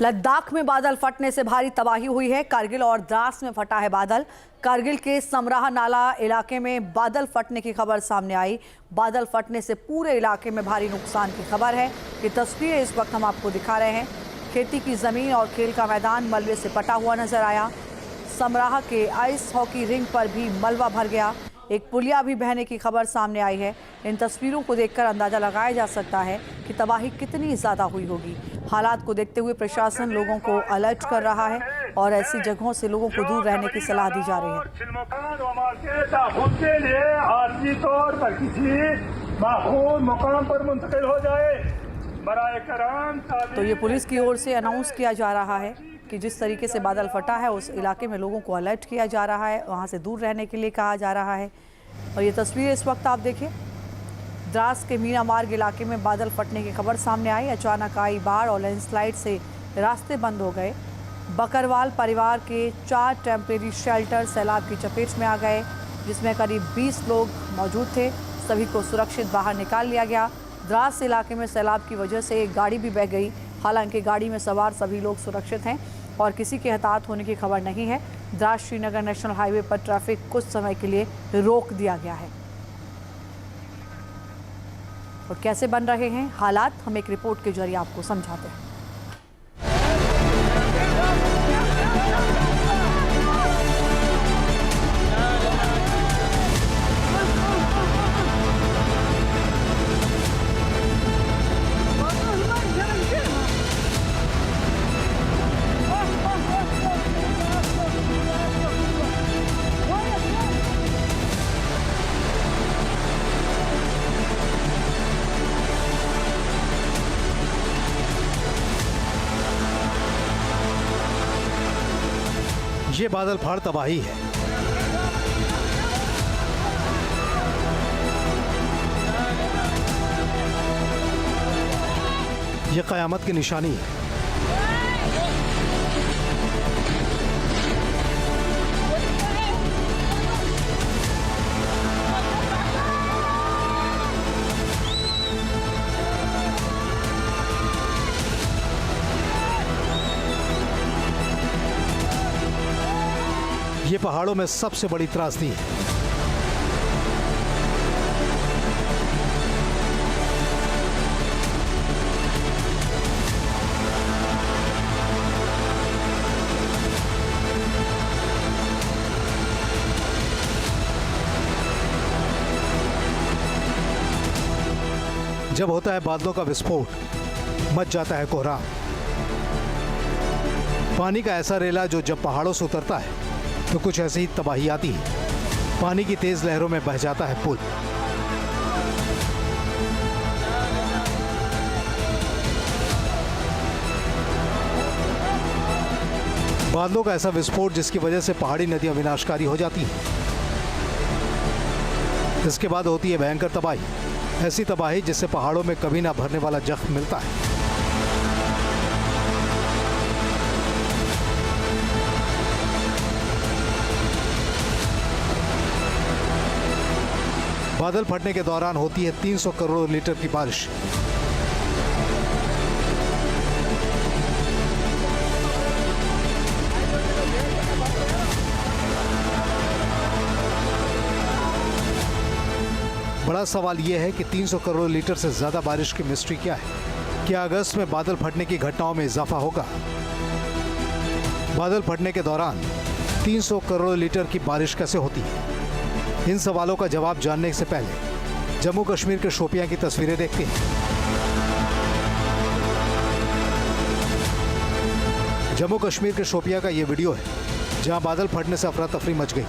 लद्दाख में बादल फटने से भारी तबाही हुई है। कारगिल और द्रास में फटा है बादल। कारगिल के समराह नाला इलाके में बादल फटने की खबर सामने आई। बादल फटने से पूरे इलाके में भारी नुकसान की खबर है। ये तस्वीरें इस वक्त हम आपको दिखा रहे हैं। खेती की जमीन और खेल का मैदान मलबे से पटा हुआ नजर आया। समराह के आइस हॉकी रिंग पर भी मलबा भर गया। एक पुलिया भी बहने की खबर सामने आई है। इन तस्वीरों को देखकर अंदाजा लगाया जा सकता है कि तबाही कितनी ज़्यादा हुई होगी। हालात को देखते हुए प्रशासन लोगों को अलर्ट कर रहा है और ऐसी जगहों से लोगों को दूर रहने की सलाह दी जा रही है। तो ये पुलिस की ओर से अनाउंस किया जा रहा है कि जिस तरीके से बादल फटा है उस इलाके में लोगों को अलर्ट किया जा रहा है, वहाँ से दूर रहने के लिए कहा जा रहा है। और ये तस्वीर इस वक्त आप देखिए, द्रास के मीना मार्ग इलाके में बादल फटने की खबर सामने आई। अचानक आई बाढ़ और लैंडस्लाइड से रास्ते बंद हो गए। बकरवाल परिवार के 4 टेम्परेरी शेल्टर सैलाब की चपेट में आ गए, जिसमें करीब 20 लोग मौजूद थे। सभी को सुरक्षित बाहर निकाल लिया गया। द्रास इलाके में सैलाब की वजह से एक गाड़ी भी बह गई। हालांकि गाड़ी में सवार सभी लोग सुरक्षित हैं और किसी के हताहत होने की खबर नहीं है। द्रास श्रीनगर नेशनल हाईवे पर ट्रैफिक कुछ समय के लिए रोक दिया गया है। और कैसे बन रहे हैं हालात, हम एक रिपोर्ट के जरिए आपको समझाते हैं। ये बादल फाड़ तबाही है। ये कयामत की निशानी है। ये पहाड़ों में सबसे बड़ी त्रासदी है। जब होता है बादलों का विस्फोट, मच जाता है कोहराम। पानी का ऐसा रेला जो जब पहाड़ों से उतरता है तो कुछ ऐसी ही तबाही आती है। पानी की तेज लहरों में बह जाता है पुल। बादलों का ऐसा विस्फोट जिसकी वजह से पहाड़ी नदियां विनाशकारी हो जाती हैं। इसके बाद होती है भयंकर तबाही, ऐसी तबाही जिससे पहाड़ों में कभी ना भरने वाला जख्म मिलता है। बादल फटने के दौरान होती है 300 करोड़ लीटर की बारिश। बड़ा सवाल यह है कि 300 करोड़ लीटर से ज्यादा बारिश की मिस्ट्री क्या है? क्या अगस्त में बादल फटने की घटनाओं में इजाफा होगा? बादल फटने के दौरान 300 करोड़ लीटर की बारिश कैसे होती है? इन सवालों का जवाब जानने से पहले जम्मू कश्मीर के शोपियां की तस्वीरें देखते हैं। जम्मू कश्मीर के शोपियां का ये वीडियो है, जहां बादल फटने से अफरा तफरी मच गई।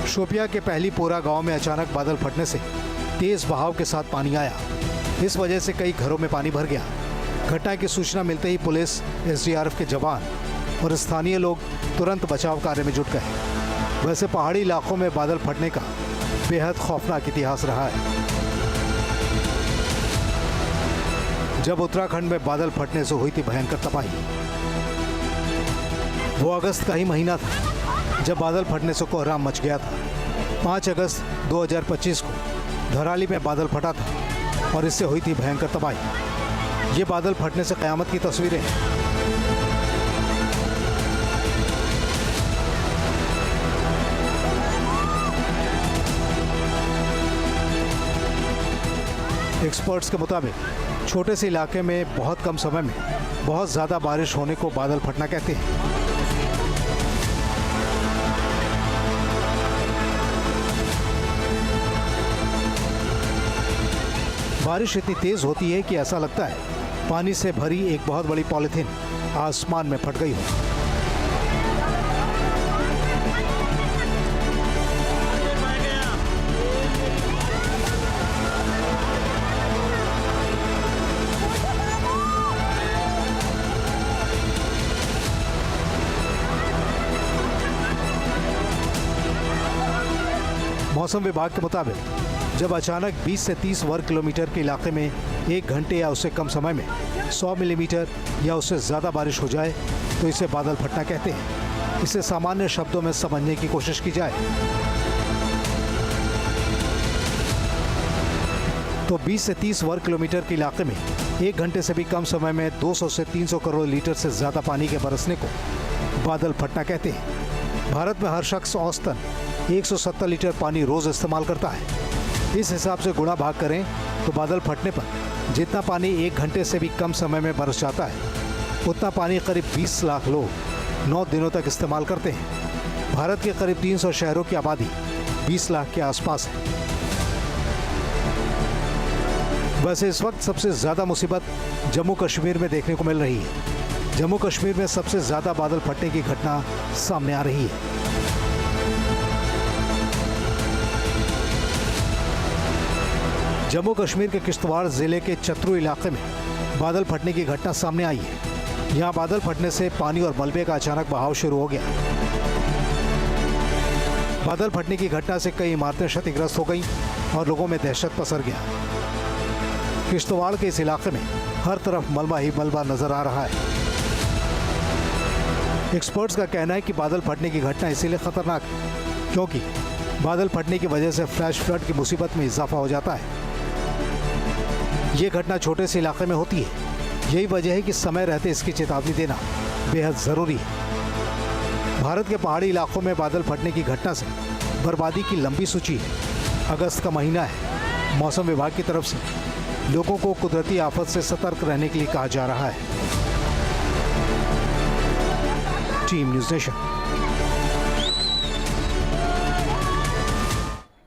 शोपियां के पहली पोरा गांव में अचानक बादल फटने से तेज बहाव के साथ पानी आया। इस वजह से कई घरों में पानी भर गया। घटना की सूचना मिलते ही पुलिस, SDRF के जवान और स्थानीय लोग तुरंत बचाव कार्य में जुट गए। वैसे पहाड़ी इलाकों में बादल फटने का बेहद खौफनाक इतिहास रहा है। जब उत्तराखंड में बादल फटने से हुई थी भयंकर तबाही, वो अगस्त का ही महीना था जब बादल फटने से कोहराम मच गया था। 5 अगस्त 2025 को धराली में बादल फटा था और इससे हुई थी भयंकर तबाही। ये बादल फटने से क़यामत की तस्वीरें हैं। एक्सपर्ट्स के मुताबिक छोटे से इलाके में बहुत कम समय में बहुत ज़्यादा बारिश होने को बादल फटना कहते हैं। बारिश इतनी तेज होती है कि ऐसा लगता है पानी से भरी एक बहुत बड़ी पॉलिथीन आसमान में फट गई हो। मौसम विभाग के मुताबिक जब अचानक 20 से 30 वर्ग किलोमीटर के इलाके में 1 घंटे या उससे कम समय में 100 मिलीमीटर या उससे ज़्यादा बारिश हो जाए तो इसे बादल फटना कहते हैं। इसे सामान्य शब्दों में समझने की कोशिश की जाए तो 20 से 30 वर्ग किलोमीटर के इलाके में 1 घंटे से भी कम समय में 200 से 300 करोड़ लीटर से ज़्यादा पानी के बरसने को बादल फटना कहते हैं। भारत में हर शख्स औसतन 170 लीटर पानी रोज इस्तेमाल करता है। इस हिसाब से गुणा भाग करें तो बादल फटने पर जितना पानी 1 घंटे से भी कम समय में बरस जाता है उतना पानी करीब 20 लाख लोग 9 दिनों तक इस्तेमाल करते हैं। भारत के करीब 300 शहरों की आबादी 20 लाख के आसपास है। वैसे इस वक्त सबसे ज़्यादा मुसीबत जम्मू कश्मीर में देखने को मिल रही है। जम्मू कश्मीर में सबसे ज़्यादा बादल फटने की घटना सामने आ रही है। जम्मू कश्मीर के किश्तवाड़ जिले के चतरू इलाके में बादल फटने की घटना सामने आई है। यहाँ बादल फटने से पानी और मलबे का अचानक बहाव शुरू हो गया। बादल फटने की घटना से कई इमारतें क्षतिग्रस्त हो गईं और लोगों में दहशत पसर गया। किश्तवाड़ के इस इलाके में हर तरफ मलबा ही मलबा नजर आ रहा है। एक्सपर्ट्स का कहना है कि बादल फटने की घटना इसीलिए खतरनाक है क्योंकि बादल फटने की वजह से फ्लैश फ्लड की मुसीबत में इजाफा हो जाता है। ये घटना छोटे से इलाके में होती है। यही वजह है कि समय रहते इसकी चेतावनी देना बेहद ज़रूरी है। भारत के पहाड़ी इलाकों में बादल फटने की घटना से बर्बादी की लंबी सूची है। अगस्त का महीना है। मौसम विभाग की तरफ से लोगों को कुदरती आफत से सतर्क रहने के लिए कहा जा रहा है। Team news nation.